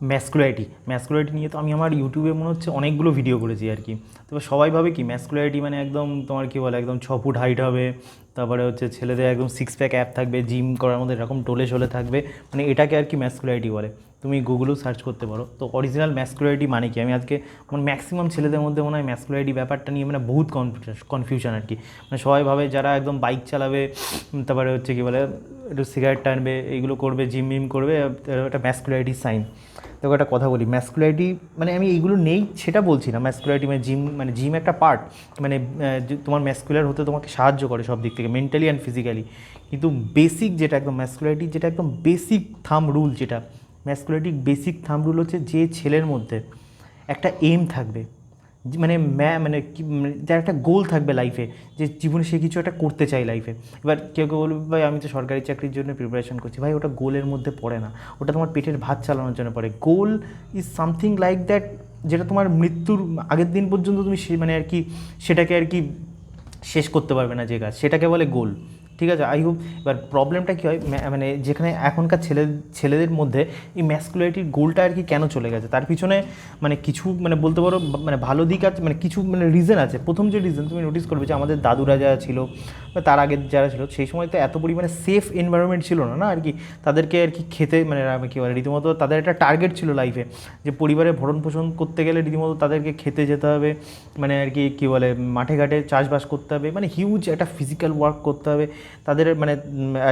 ম্যাসকুলারিটি নিয়ে তো আমি আমার ইউটিউবে মনে হচ্ছে অনেকগুলো ভিডিও করেছি আর কি। তবে সবাই ভাবে কি ম্যাসকুলারিটি মানে একদম তোমার কী বলে একদম 6 ফুট হাইট হবে, তারপরে হচ্ছে ছেলেদের একদম সিক্স প্যাক অ্যাপ থাকবে, জিম করার মধ্যে এরকম টোলে শোলে থাকবে, মানে এটাকে আর কি ম্যাসকুলারিটি বলে। তুমি গুগলেও সার্চ করতে পারো। তো অরিজিনাল ম্যাসকুলারিটি মানে কি, আমি আজকে মানে ম্যাক্সিমাম ছেলেদের মধ্যে মনে হয় ম্যাসকুলারিটি ব্যাপারটা নিয়ে মানে বহুত কনফিউশন আর কি। মানে সবাই ভাবে যারা একদম বাইক চালাবে, তারপরে হচ্ছে কী বলে একটু সিগারেট টানবে, এইগুলো করবে, জিম মিম করবে, এটা ম্যাসকুলারিটির সাইন। দেখো একটা কথা বলি, ম্যাসকুলারিটি মানে আমি এইগুলো নেই সেটা বলছি না। ম্যাসকুলারিটি মানে জিম একটা পার্ট, মানে তোমার ম্যাসকুলার হতে তোমাকে সাহায্য করে সব দিক থেকে, মেন্টালি অ্যান্ড ফিজিক্যালি। কিন্তু বেসিক যেটা একদম ম্যাসকুলারিটি, যেটা একদম বেসিক থাম রুল, যেটা ম্যাসকুলারিটির বেসিক থাম রুল হচ্ছে যে ছেলের মধ্যে একটা এম থাকবে, মানে মানে কি মানে যার একটা গোল থাকবে লাইফে, যে জীবনে সে কিছু একটা করতে চায় লাইফে। এবার কেউ কেউ বলবে ভাই আমি তো সরকারি চাকরির জন্য প্রিপারেশন করছি, ভাই ওটা গোলের মধ্যে পড়ে না, ওটা তোমার পেটের ভাত চালানোর জন্য পড়ে। Goal is something like that, যেটা তোমার মৃত্যুর আগের দিন পর্যন্ত তুমি মানে আর কি সেটাকে আর কি শেষ করতে পারবে না যে কাজ, সেটাকে বলে গোল। ঠিক আছে, আই হোপ। এবার প্রবলেমটা কী হয়, মানে যেখানে এখনকার ছেলেদের মধ্যে এই ম্যাসকুলারিটির গোলটা আর কি কেন চলে গেছে, তার পিছনে মানে কিছু মানে বলতে পারো মানে ভালো দিক আছে, মানে কিছু মানে রিজন আছে। প্রথম যে রিজন তুমি নোটিস করবে যে আমাদের দাদুরা যারা ছিল বা তার আগের যারা ছিল, সেই সময় তো এত পরিমাণে সেফ এনভায়রনমেন্ট ছিল না আর কি। তাদেরকে আর কি খেতে মানে কী বলে রীতিমতো তাদের একটা টার্গেট ছিল লাইফে, যে পরিবারের ভরণ পোষণ করতে গেলে রীতিমতো তাদেরকে খেতে যেতে হবে, মানে আর কি কী বলে মাঠে ঘাটে চাষবাস করতে হবে, মানে হিউজ একটা ফিজিক্যাল ওয়ার্ক করতে হবে তাদের। মানে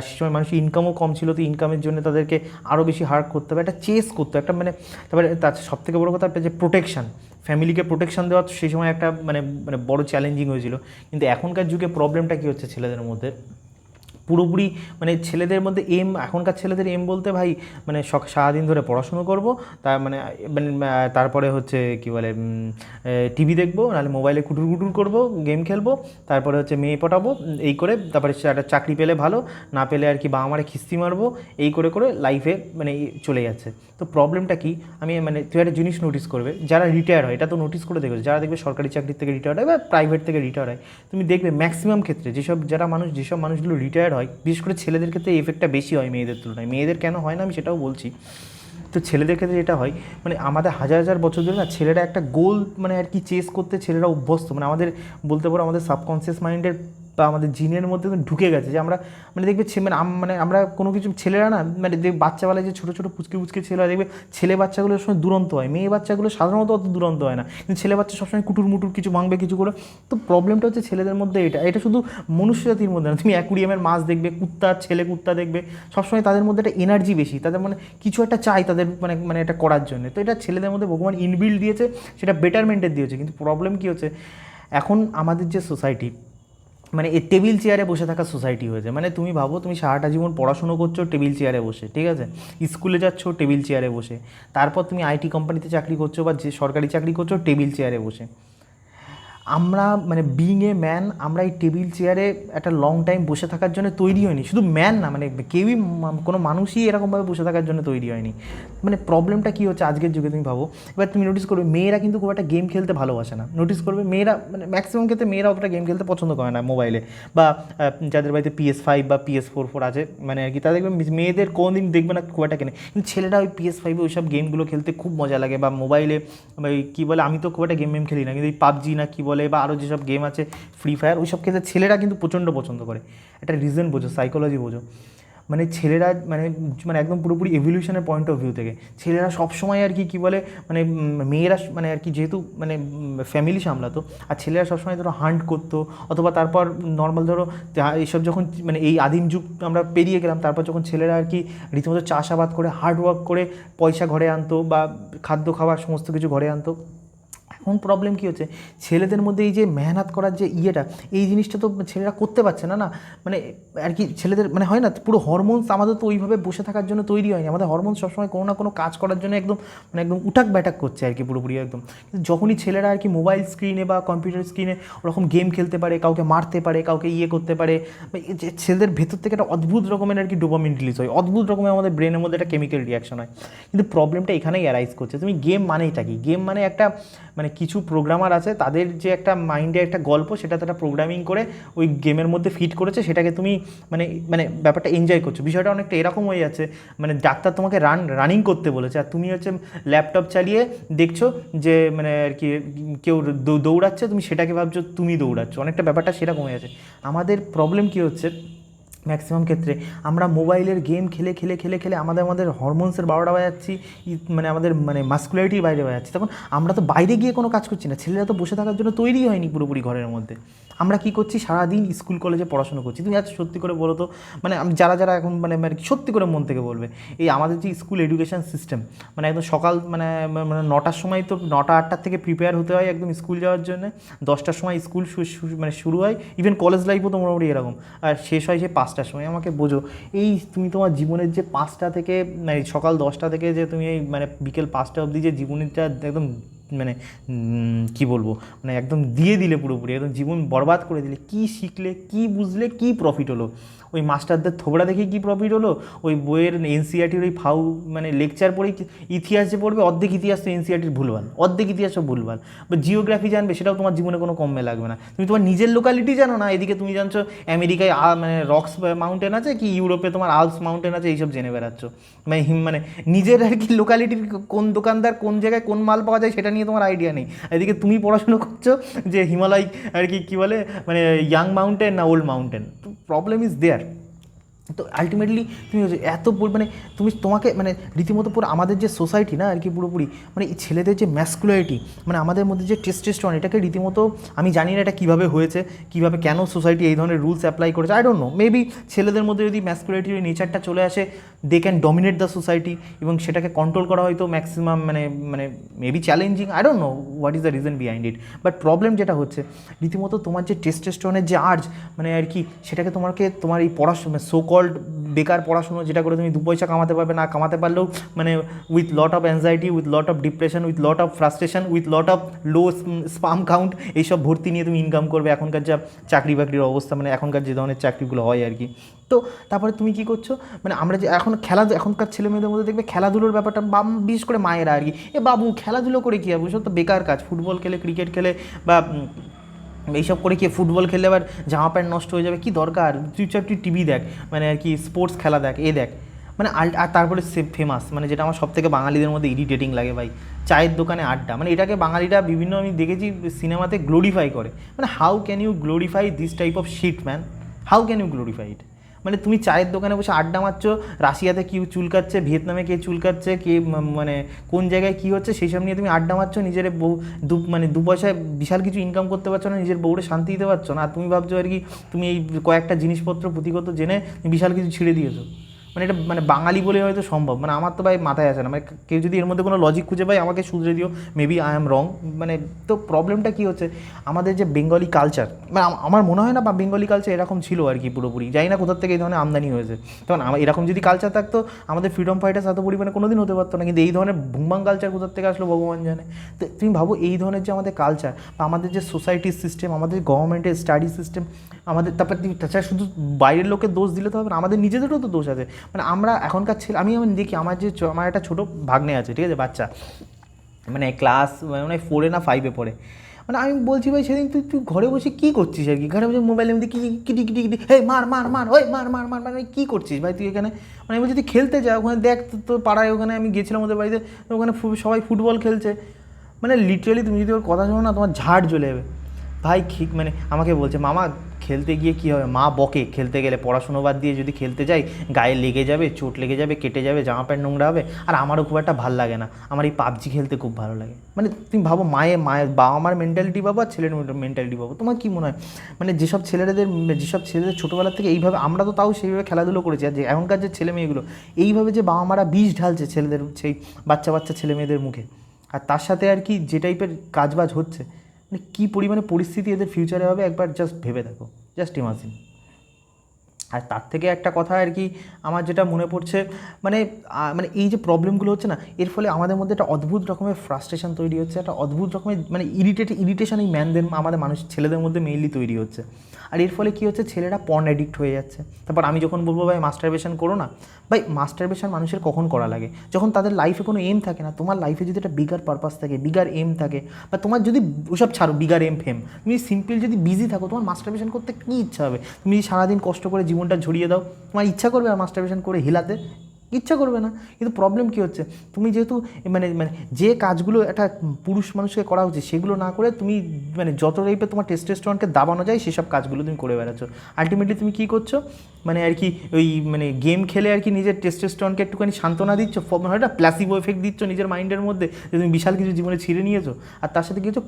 সে সময় মানুষের ইনকামও কম ছিল, তো ইনকামের জন্য তাদেরকে আরও বেশি হার্ড করতে হবে, একটা চেস করতে হবে, একটা মানে তারপরে তার সবথেকে বড়ো কথা একটা যে প্রোটেকশান, ফ্যামিলিকে প্রোটেকশান দেওয়া সেই সময় একটা মানে মানে বড়ো চ্যালেঞ্জিং হয়েছিল। কিন্তু এখনকার যুগে প্রবলেমটা কী হচ্ছে ছেলেদের মধ্যে, পুরোপুরি মানে ছেলেদের মধ্যে এম, এখনকার ছেলেদের এম বলতে ভাই মানে সারাদিন ধরে পড়াশুনো করব, তার মানে মানে তারপরে হচ্ছে কী বলে টিভি দেখবো, নাহলে মোবাইলে কুটুর কুটুর করবো, গেম খেলবো, তারপরে হচ্ছে মেয়ে পটাবো, এই করে তারপরে একটা চাকরি পেলে ভালো, না পেলে আর কি বাবা মারে খিস্তি মারবো, এই করে করে লাইফে মানে চলে যাচ্ছে। তো প্রবলেমটা কি, আমি মানে তুই একটা জিনিস নোটিস করবে, যারা রিটায়ার হয়, এটা তো নোটিস করে দেখবে, যারা দেখবে সরকারি চাকরির থেকে রিটায়ার হয় বা প্রাইভেট থেকে রিটায়ার হয়, তুমি দেখবে ম্যাক্সিমাম ক্ষেত্রে যেসব মানুষগুলো রিটায়ার হয়, বিশেষ করে ছেলেদের ক্ষেত্রে এই এফেক্টটা বেশি হয় মেয়েদের তুলনায়। মেয়েদের কেন হয় না আমি সেটাও বলছি। তো ছেলেদের ক্ষেত্রে যেটা হয়, মানে আমাদের হাজার হাজার বছর ধরে না ছেলেরা একটা গোল মানে আর কি চেস করতে ছেলেরা অভ্যস্ত, মানে আমাদের বলতে পারো আমাদের সাবকনসিয়াস মাইন্ডের বা আমাদের জিনের মধ্যে ঢুকে গেছে, যে আমরা মানে দেখবে মানে আমরা কোনো কিছু ছেলেরা না মানে বাচ্চাবেলায় যে ছোটো ছোটো পুচকে পুচকে ছেলেরা দেখবে, ছেলে বাচ্চাগুলোর সময় দুরন্ত হয়, মেয়ে বাচ্চাগুলো সাধারণত অত দুরন্ত হয় না, কিন্তু ছেলে বাচ্চা সবসময় কুটুর মুটুর কিছু ভাঙবে কিছু করে। তো প্রবলেমটা হচ্ছে ছেলেদের মধ্যে এটা শুধু মনুষ্য জাতির মধ্যে না, তুমি অ্যাকুরিয়ামের মাছ দেখবে, ছেলে কুত্তা দেখবে, সবসময় তাদের মধ্যে একটা এনার্জি বেশি, তাদের মানে কিছু একটা চাই তাদের মানে মানে এটা করার জন্য। তো এটা ছেলেদের মধ্যে ভগবান ইনবিল্ড দিয়েছে, সেটা বেটারমেন্টের দিয়েছে। কিন্তু প্রবলেম কী হচ্ছে, এখন আমাদের যে সোসাইটি মানে এই টেবিল চেয়ারে বসে থাকা সোসাইটি হয়েছে। মানে তুমি ভাবো, তুমি সারাটা জীবন পড়াশুনো করছো টেবিল চেয়ারে বসে, ঠিক আছে, স্কুলে যাচ্ছ টেবিল চেয়ারে বসে, তারপর তুমি আইটি কোম্পানিতে চাকরি করছো বা যে সরকারি চাকরি করছো টেবিল চেয়ারে বসে। আমরা মানে বিইং এ ম্যান, আমরা এই টেবিল চেয়ারে একটা লং টাইম বসে থাকার জন্য তৈরি হয়নি। শুধু ম্যান না, মানে কেউই কোনো মানুষই এরকমভাবে বসে থাকার জন্য তৈরি হয়নি। মানে প্রবলেমটা কী হচ্ছে আজকের যুগে তুমি ভাবো, এবার তুমি নোটিস করবে মেয়েরা কিন্তু খুব একটা গেম খেলতে ভালোবাসে না। নোটিস করবে মেয়েরা মানে ম্যাক্সিমাম ক্ষেত্রে মেয়েরা অতটা গেম খেলতে পছন্দ করে না মোবাইলে, বা যাদের বাড়িতে PS5 বা PS4 আছে মানে আর কি, তাদের দেখবে মেয়েদের কোনো দিন দেখবে না খুব একটা কেনে। কিন্তু ছেলেরা ওই PS5-এ ওই সব গেমগুলো খেলতে খুব মজা লাগে, বা মোবাইলে ওই কী বলে, আমি তো খুব একটা গেম খেলি না, কিন্তু এই পাবজি না কী বলে বা আরও যেসব গেম আছে ফ্রি ফায়ার, ওই সব ক্ষেত্রে ছেলেরা কিন্তু প্রচণ্ড পছন্দ করে। একটা রিজন বোঝো, সাইকোলজি বোঝো, মানে ছেলেরা মানে মানে একদম পুরোপুরি এভলিউশনের পয়েন্ট অফ ভিউ থেকে ছেলেরা সবসময় আর কি কী বলে মানে মেয়েরা মানে আর কি যেহেতু মানে ফ্যামিলি সামলাতো, আর ছেলেরা সবসময় ধরো হান্ট করতো, অথবা তারপর নর্মাল ধরো এইসব যখন মানে এই আদিম যুগ আমরা পেরিয়ে গেলাম, তারপর যখন ছেলেরা আর কি রীতিমতো চাষাবাদ করে হার্ড ওয়ার্ক করে পয়সা ঘরে আনতো বা খাদ্য খাবার সমস্ত কিছু ঘরে আনতো। এখন প্রবলেম কী হচ্ছে, ছেলেদের মধ্যে এই যে মেহনত করার যে ইয়েটা, এই জিনিসটা তো ছেলেরা করতে পারছে না। না মানে আর কি ছেলেদের মানে হয় না, পুরো হরমোনস আমাদের তো ওইভাবে বসে থাকার জন্য তৈরি হয়নি। আমাদের হরমোনস সবসময় কোনো না কোনো কাজ করার জন্য একদম মানে একদম উঠাক ব্যাটাক করছে আর কি পুরোপুরি একদম। কিন্তু যখনই ছেলেরা আর কি মোবাইল স্ক্রিনে বা কম্পিউটার স্ক্রিনে ওরকম গেম খেলতে পারে, কাউকে মারতে পারে, কাউকে ইয়ে করতে পারে, যে ছেলেদের ভেতর থেকে একটা অদ্ভুত রকমের আর কি ডোপামিন রিলিজ হয়, অদ্ভুত রকমের আমাদের ব্রেনের মধ্যে একটা কেমিক্যাল রিয়াকশন হয়। কিন্তু প্রবলেমটা এখানেই অ্যারাইজ করছে, তুমি গেম মানেইটা কি, গেম মানে একটা মানে কিছু প্রোগ্রামার আছে, তাদের যে একটা মাইন্ডে একটা গল্প, সেটা তারা প্রোগ্রামিং করে ওই গেমের মধ্যে ফিট করেছে, সেটাকে তুমি মানে মানে ব্যাপারটা এনজয় করছো। বিষয়টা অনেকটা এরকম হয়ে যাচ্ছে, মানে ডাক্তার তোমাকে রানিং করতে বলেছে, আর তুমি হচ্ছে ল্যাপটপ চালিয়ে দেখছো যে মানে আর কি কেউ দৌড়াচ্ছে, তুমি সেটাকে ভাবছো তুমি দৌড়াচ্ছ, অনেকটা ব্যাপারটা সেরকম হয়ে যাচ্ছে। আমাদের প্রবলেম কী হচ্ছে, ম্যাক্সিমাম ক্ষেত্রে আমরা মোবাইলের গেম খেলে খেলে খেলে খেলে আমাদের হরমোনসের 12টা বাজাচ্ছি, মানে আমাদের মানে মাস্কুলারিটির বাইরে বাজাচ্ছি। তখন আমরা তো বাইরে গিয়ে কোনো কাজ করছি না, ছেলেরা তো বসে থাকার জন্য তৈরি হয়নি পুরোপুরি ঘরের মধ্যে। আমরা কী করছি, সারাদিন স্কুল কলেজে পড়াশোনা করছি। তুমি আজ সত্যি করে বলো তো, মানে যারা যারা এখন মানে মানে সত্যি করে মন থেকে বলবে, এই আমাদের যে স্কুল এডুকেশন সিস্টেম, মানে একদম সকাল মানে মানে 9টার সময় তো 9টা 8টার থেকে প্রিপেয়ার হতে হয় একদম স্কুল যাওয়ার জন্য, 10টার সময় স্কুল মানে শুরু হয়, ইভেন কলেজ লাইফও তো মোটামুটি এরকম, আর শেষ হয় যে 5টার সময়। আমাকে বোঝো, এই তুমি তোমার জীবনের যে 5টা থেকে মানে সকাল 10টা থেকে যে তুমি এই মানে বিকেল 5টা অবধি যে জীবনটা একদম মানে কি বলবো, মানে একদম দিয়ে দিলে পুরোপুরি, একদম জীবন বরবাদ করে দিলে, কি শিখলে, কি বুঝলে, কি প্রফিট হলো? ওই মাস্টারদের থোবড়া দেখে কি প্রফিট হলো? ওই বইয়ের এনসিআরটির ওই ফাউ মানে লেকচার পড়েই ইতিহাস যে পড়বে, অর্ধেক ইতিহাস তো এনসিআরটির ভুলভাল, অর্ধেক ইতিহাস সব ভুলভাল। বা জিওগ্রাফি জানবে, সেটাও তোমার জীবনে কোনো কমে লাগবে না। তুমি তোমার নিজের লোকালিটি জানো না, এদিকে তুমি জানছো আমেরিকায় মানে রক্স মাউন্টেন আছে, কি ইউরোপে তোমার আলপস মাউন্টেন আছে, এইসব জেনে বেড়াচ্ছ। মানে মানে নিজের আর কি লোকালিটির কোন দোকানদার কোন জায়গায় কোন মাল পাওয়া যায় সেটা নিয়ে তোমার আইডিয়া নেই। এদিকে তুমি পড়াশুনো করছো যে হিমালয় আর কি কী বলে মানে ইয়াং মাউন্টেন না ওল্ড মাউন্টেন। তো প্রবলেম ইজ দেয়ার। তো আলটিমেটলি তুমি এত মানে তোমাকে মানে রীতিমতো পুরো আমাদের যে সোসাইটি না আর কি পুরোপুরি মানে এই ছেলেদের যে ম্যাসকুলারিটি, মানে আমাদের মধ্যে যে টেস্টোস্টেরন, এটাকে রীতিমতো আমি জানি না এটা কীভাবে হয়েছে, কীভাবে কেন সোসাইটি এই ধরনের রুলস অ্যাপ্লাই করেছে, আই ডোন্ট নো। মেবি ছেলেদের মধ্যে যদি ম্যাসকুলারিটির নেচারটা চলে আসে, they can dominate the society, এবং সেটাকে কন্ট্রোল করা হয়তো ম্যাক্সিমাম মানে মানে maybe challenging, I don't know what is the reason behind it. But problem যেটা হচ্ছে, রীতিমতো তোমার যে টেস্টোস্টেরনের যে আর্জ মানে আর কি, সেটাকে তোমার এই পড়াশোনা সো কল্ড বেকার পড়াশুনো, যেটা করে তুমি 2 পয়সা কামাতে পারবে না, কামাতে পারলেও মানে with lot of anxiety, with lot of depression, with lot of frustration, with lot of low sperm count, এইসব ভর্তি নিয়ে তুমি ইনকাম করবে। এখনকার যা চাকরি বাকরির অবস্থা, মানে এখনকার যে ধরনের চাকরিগুলো হয় আর কি। তো তারপরে তুমি কী করছো, মানে আমরা যে এখনকার ছেলে মেয়েদের মধ্যে দেখবে খেলাধুলোর ব্যাপারটা, বিশেষ করে মায়েরা আর কি, এ বাবু খেলাধুলো করে কী হবে, ওসব তো বেকার কাজ, ফুটবল খেলে, ক্রিকেট খেলে বা এইসব করে কি ফুটবল খেললে আবার জামা প্যান্ট নষ্ট হয়ে যাবে, কি দরকার? তুই টিভি দেখ, মানে আর কি স্পোর্টস খেলা দেখ, দেখ মানে আর তারপরে ফেমাস, মানে যেটা আমার সবথেকে বাঙালিদের মধ্যে ইরিটেটিং লাগে ভাই, চায়ের দোকানে আড্ডা। মানে এটাকে বাঙালিরা বিভিন্ন আমি দেখেছি সিনেমাতে গ্লোরিফাই করে। মানে how can you glorify this type of shit man, how can you glorify it? মানে তুমি চায়ের দোকানে বসে আড্ডা মারছো, রাশিয়াতে কী চুলকাচ্ছে, ভিয়েতনামে কে চুলকাচ্ছে, কে মানে কোন জায়গায় কী হচ্ছে, সেই সব নিয়ে তুমি আড্ডা মারছো, নিজের বউ মানে 2 পয়সায় বিশাল কিছু ইনকাম করতে পারছো না, নিজের বউরে শান্তি দিতে পারছো না, আর তুমি ভাবছো আর কি তুমি এই কয়েকটা জিনিসপত্র পুঁথিগত জেনে বিশাল কিছু ছিঁড়ে দিয়েছো। মানে এটা মানে বাঙালি বলে হয়তো সম্ভব, মানে আমার তো ভাই মাথায় আসে না। মানে কেউ যদি এর মধ্যে কোনো লজিক খুঁজে পাই আমাকে শুধরে দিও, মেবি আই অ্যাম রং। মানে তো প্রবলেমটা কী হচ্ছে, আমাদের যে বেঙ্গলি কালচার, মানে আমার মনে হয় না বা বেঙ্গলি কালচার এরকম ছিল আর কি পুরোপুরি, জানি না কোথার থেকে এই ধরনের আমদানি হয়েছে। তখন এরকম যদি কালচার থাকতো, আমাদের ফ্রিডম ফাইটার্স এত পরিমাণে কোনো দিন হতে পারতো না। কিন্তু এই ধরনের ভুংবাং কালচার কোথার থেকে আসলো ভগবান জানে। তো তুমি ভাবো, এই ধরনের যে আমাদের কালচার বা আমাদের যে সোসাইটির সিস্টেম, আমাদের গভর্নমেন্টের স্টাডি সিস্টেম, আমাদের তাছাড়া শুধু বাইরের লোকের দোষ দিলে তো হবে না, আমাদের নিজেদেরও তো দোষ আছে। মানে আমরা এখনকার ছেলে, আমি দেখি আমার একটা ছোটো ভাগ্নে আছে, ঠিক আছে, বাচ্চা, মানে ক্লাস মানে 4 না 5 পড়ে। মানে আমি বলছি ভাই সেদিন তুই ঘরে বসে কী করছিস আর কি, ঘরে বসে মোবাইলের মধ্যে কিটি কিটি কিটি হে মার মার মার ওই মার মার মার মানে কী করছিস ভাই তুই এখানে? মানে আমি বলছি তুই খেলতে যা, ওখানে দেখ তোর পাড়ায়, ওখানে আমি গেছিলাম ওদের বাড়িতে, ওখানে সবাই ফুটবল খেলছে। মানে লিটারালি তুমি যদি ওর কথা শোনো না, তোমার ঝাড় জ্বলে যাবে ভাই। মানে আমাকে বলছে মামা খেলতে গিয়ে কী হবে, মা বকে খেলতে গেলে, পড়াশুনো বাদ দিয়ে যদি খেলতে যাই গায়ে লেগে যাবে, চোট লেগে যাবে, কেটে যাবে, জামা প্যান্ট নোংরা হবে, আর আমারও খুব একটা ভালো লাগে না, আমার এই পাবজি খেলতে খুব ভালো লাগে। মানে তুমি ভাবো, মায়ের বাবা মার মেন্টালিটি পাবো আর ছেলের মেন্টালিটি পাবো, তোমার কী মনে হয়? মানে যেসব ছেলেদের ছোটোবেলার থেকে এইভাবে, আমরা তো তাও সেইভাবে খেলাধুলো করেছি, আর যে এখনকার যে ছেলে মেয়েগুলো এইভাবে যে বাবা মারা বিষ ঢালছে ছেলেদের, সেই বাচ্চা ছেলে মেয়েদের মুখে, আর তার সাথে আর কি যে টাইপের কাজবাজ হচ্ছে, মানে কী পরিমাণে পরিস্থিতি এদের ফিউচারে হবে একবার জাস্ট ভেবে দেখো, জাস্ট ইমাজিন। আর তার থেকে একটা কথা আর কি আমার যেটা মনে পড়ছে, মানে মানে এই যে প্রবলেমগুলো হচ্ছে না, এর ফলে আমাদের মধ্যে একটা অদ্ভুত রকমের ফ্রাস্ট্রেশন তৈরি হচ্ছে, একটা অদ্ভুত রকমের মানে ইরিটেশন এই ম্যানদের, আমাদের মানুষ ছেলেদের মধ্যে মেইনলি তৈরি হচ্ছে। আর এর ফলে কী হচ্ছে, ছেলেরা পর্ন অ্যাডিক্ট হয়ে যাচ্ছে। তারপর আমি যখন বলবো ভাই মাস্টারবেশন করো না, ভাই মাস্টারবেশন মানুষের কখন করা লাগে, যখন তাদের লাইফে কোনো এম থাকে না। তোমার লাইফে যদি একটা বিগার পারপাস থাকে, বিগার এম থাকে, বা তোমার যদি ওসব ছাড়ো বিগার এম ফেম, তুমি সিম্পল যদি বিজি থাকো, তোমার মাস্টারবেশন করতে কী ইচ্ছা হবে? তুমি সারাদিন কষ্ট করে জীবনটা ঝরিয়ে দাও, তোমার ইচ্ছা করবে আর মাস্টারবেশন করে হিলাতে? ইচ্ছা করবে না। কিন্তু প্রবলেম কী হচ্ছে, তুমি যেহেতু মানে মানে যে কাজগুলো একটা পুরুষ মানুষকে করা উচিত সেগুলো না করে তুমি মানে যত টাইপের তোমার টেস্টোস্টেরনকে দাবানো যায় সেসব কাজগুলো তুমি করে বেড়াচ্ছ। আলটিমেটলি তুমি কী করছো, মানে আর কি ওই মানে গেম খেলে আর কি নিজের টেস্টোস্টেরনকে একটুখানি সান্ত্বনা দিচ্ছ, মানে একটা প্ল্যাসিবো এফেক্ট দিচ্ছ নিজের মাইন্ডের মধ্যে যে তুমি বিশাল কিছু জীবনে ছিঁড়ে নিয়েছো। আর তার সাথে কী হচ্ছে,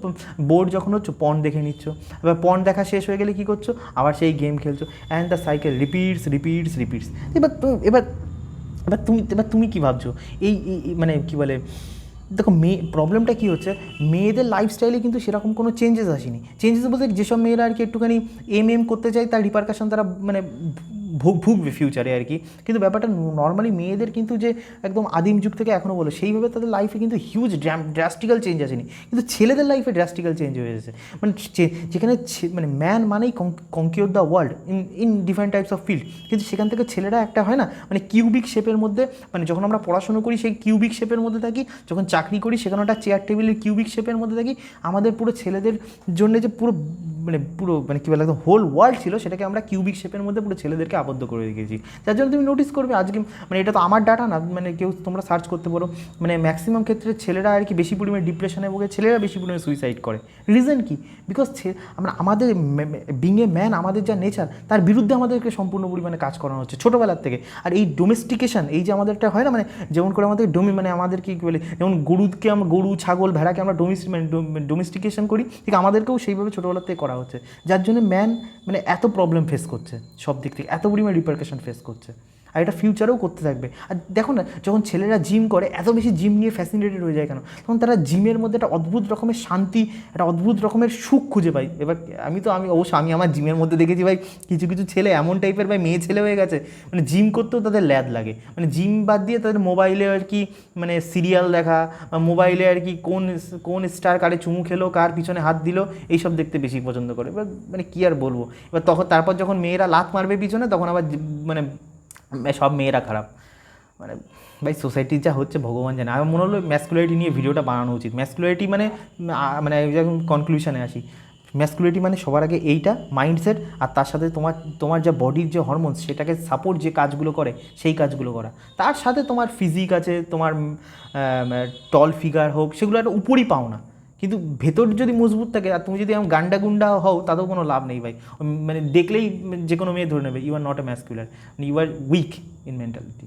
বোর্ড যখন হচ্ছে পর্ন দেখে নিচ্ছ, এবার পর্ন দেখা শেষ হয়ে গেলে কী করছো, আবার সেই গেম খেলছো, অ্যান্ড দ্য সাইকেল রিপিটস। এবার এবার এবার তুমি কী ভাবছো, মানে কী বলে, দেখো প্রবলেমটা কী হচ্ছে, মেয়েদের লাইফস্টাইলে কিন্তু সেরকম কোনো চেঞ্জেস আসেনি। চেঞ্জেস বলতে যেসব মেয়েরা আর কি একটুখানি এম করতে চায় তার রিপারকাশন তারা মানে ভুগবে ফিউচারে আর কি। কিন্তু ব্যাপারটা নর্মালি মেয়েদের কিন্তু যে একদম আদিম যুগ থেকে এখনও বলো সেইভাবে তাদের লাইফে কিন্তু হিউজ ড্রাস্টিক্যাল চেঞ্জ আসেনি, কিন্তু ছেলেদের লাইফে ড্রাস্টিক্যাল চেঞ্জ হয়ে এসেছে। মানে যেখানে মানে ম্যান মানেই conquer the world in different types of field, কিন্তু সেখান থেকে ছেলেরা একটা হয় না মানে কিউবিক শেপের মধ্যে, মানে যখন আমরা পড়াশুনো করি সেই কিউবিক শেপের মধ্যে থাকি, যখন চাকরি করি সেখানে একটা চেয়ার টেবিলের কিউবিক শেপের মধ্যে থাকি। আমাদের পুরো ছেলেদের জন্য যে পুরো মানে কী বলে একদম হোল ওয়ার্ল্ড ছিল, সেটাকে আমরা কিউবিক শেপের মধ্যে পুরো ছেলেদেরকে আবদ্ধ করে রেখেছি। যার জন্য তুমি নোটিস করবে আজকে, মানে এটা তো আমার ডাটা না, মানে কেউ তোমরা সার্চ করতে পারো, মানে ম্যাক্সিমাম ক্ষেত্রে ছেলেরা আর কি বেশি পরিমাণে ডিপ্রেশনে ভোগে, ছেলেরা বেশি পরিমাণে সুইসাইড করে। রিজন কি? বিকজ আমরা আমাদের বিং এ ম্যান, আমাদের যা নেচার তার বিরুদ্ধে আমাদেরকে সম্পূর্ণ পরিমাণে কাজ করানো হচ্ছে ছোটোবেলার থেকে। আর এই ডোমেস্টিকেশন, এই যে আমাদের একটা হয় না, মানে যেমন করে আমাদের মানে আমাদের কী বলে, যেমন গরু ছাগল ভেড়াকে আমরা ডোমেস্টিকেশন করি, ঠিক আমাদেরকেও সেইভাবে ছোটোবেলার থেকে করা হচ্ছে। যার জন্য ম্যান মানে এত প্রবলেম ফেস করছে, সব দিক থেকে এত পরিমাণে রিপারকাশন ফেস করছে, আর এটা ফিউচারেও করতে থাকবে। আর দেখো না, যখন ছেলেরা জিম করে, এত বেশি জিম নিয়ে ফ্যাসিনেটেড হয়ে যায় কেন, তখন তারা জিমের মধ্যে একটা অদ্ভুত রকমের শান্তি, একটা অদ্ভুত রকমের সুখ খুঁজে পায়। এবার আমি অবশ্য আমি আমার জিমের মধ্যে দেখেছি ভাই, কিছু কিছু ছেলে এমন টাইপের ভাই মেয়ে ছেলে হয়ে গেছে, মানে জিম করতেও তাদের ল্যাদ লাগে, মানে জিম বাদ দিয়ে তাদের মোবাইলে আর কি মানে সিরিয়াল দেখা, বা মোবাইলে আর কি কোন স্টার কারে চুমু খেলো, কার পিছনে হাত দিল, এইসব দেখতে বেশি পছন্দ করে। এবার মানে কী আর বলবো, এবার তারপর যখন মেয়েরা লাত মারবে পিছনে, তখন আবার মানে সব মেয়েরা খারাপ। মানে ভাই সোসাইটির যা হচ্ছে ভগবান জানে। আমার মনে হলো ম্যাসকুলারিটি নিয়ে ভিডিওটা বানানো উচিত। ম্যাসকুলারিটি মানে মানে যখন কনক্লুশনে আসি, ম্যাসকুলারিটি মানে সবার আগে এইটা মাইন্ডসেট, আর তার সাথে তোমার যা বডির যে হরমোনস সেটাকে সাপোর্ট যে কাজগুলো করে সেই কাজগুলো করা, তার সাথে তোমার ফিজিক আছে, তোমার টল ফিগার হোক, সেগুলো একটা উপরই পাও না, কিন্তু ভেতর যদি মজবুত থাকে, আর তুমি যদি গান্ডা গুন্ডা হও, তাতেও কোনো লাভ নেই ভাই। মানে দেখলেই যে কোনো মেয়ে ধরে নেবে you are not a muscular, you are weak in mentality.